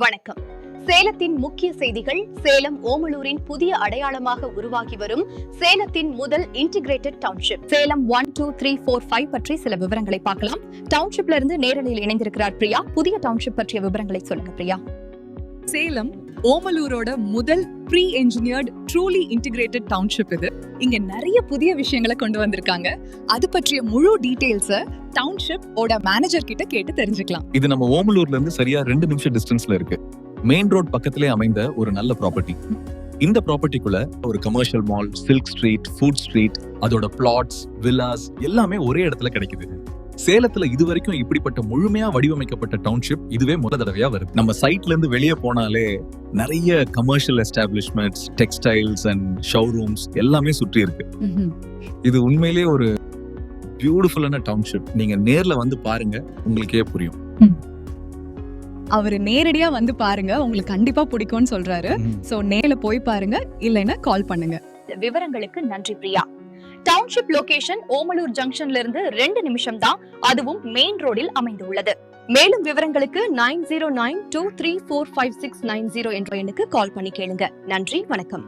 வணக்கம். சேலத்தின் முக்கிய செய்திகள். சேலம் ஓமலூரின் புதிய அடையாளமாக உருவாகி வரும் சேலத்தின் முதல் இன்டிகிரேட்டட் டவுன்ஷிப் சேலம் 1, 2, 3, 4, 5 பற்றி சில விவரங்களை பார்க்கலாம். டவுன்ஷிப்ல இருந்து நேரலையில் இணைந்திருக்கிறார் பிரியா. புதிய டவுன்ஷிப் பற்றிய விவரங்களை சொல்லுங்க பிரியா. சேலம் ஓமலூரோட முதல் ப்ரீ என்ஜினியர்ட் ட்ரூலி இன்டிகிரேட்டட் டவுன்ஷிப் இது. இங்க நிறைய புதிய விஷயங்களை கொண்டு வந்திருக்காங்க. அது பற்றிய முழு டீடைல்ஸ டவுன்ஷிப் ஓட மேனேஜர் கிட்ட கேட்டு தெரிஞ்சுக்கலாம். இது நம்ம ஓமலூர்ல இருந்து சரியா 2 நிமிஷம் டிஸ்டன்ஸ்ல இருக்கு. மெயின் ரோட் பக்கத்திலே அமைந்த ஒரு நல்ல ப்ராப்பர்ட்டி. இந்த ப்ராப்பர்ட்டிக்குள்ள ஒரு commercial mall, silk street, food street, அதோட பிளாட்ஸ், வில்லாஸ் எல்லாமே ஒரே இடத்துல கிடைக்குது. சேலத்துல இதுவரைக்கும் இப்படிப்பட்ட முழுமையா வடிவமைக்கப்பட்ட டவுன்ஷிப் இதுவே முதல் தடவையா வருது. நம்ம சைட்ல இருந்து வெளியே போனாலே நிறைய கமர்ஷியல் எஸ்டாப்லிஷ்மெண்ட்ஸ், டெக்ஸ்டைல்ஸ் அண்ட் ஷோரூம்ஸ் எல்லாமே சுற்றி இருக்கு. இது உண்மையிலேயே ஒரு பியூட்டிஃபுல்லான டவுன்ஷிப். நீங்க நேர்ல வந்து பாருங்க, உங்களுக்கே புரியும். அவரு நேரடியா வந்து பாருங்க, உங்களுக்கு கண்டிப்பா பிடிக்கும்னு சொல்றாரு. சோ நேர்ல போய் பாருங்க, இல்லைன்னா கால் பண்ணுங்க. விவரங்களுக்கு நன்றி பிரியா. டவுன்ஷிப் லொகேஷன் ஓமலூர் ஜங்ஷன்ல இருந்து 2 நிமிஷம் தான், அதுவும் மெயின் ரோடில் அமைந்துள்ளது. மேலும் விவரங்களுக்கு 9092345690 என்ற எண்ணுக்கு கால் பண்ணி கேளுங்க. நன்றி, வணக்கம்.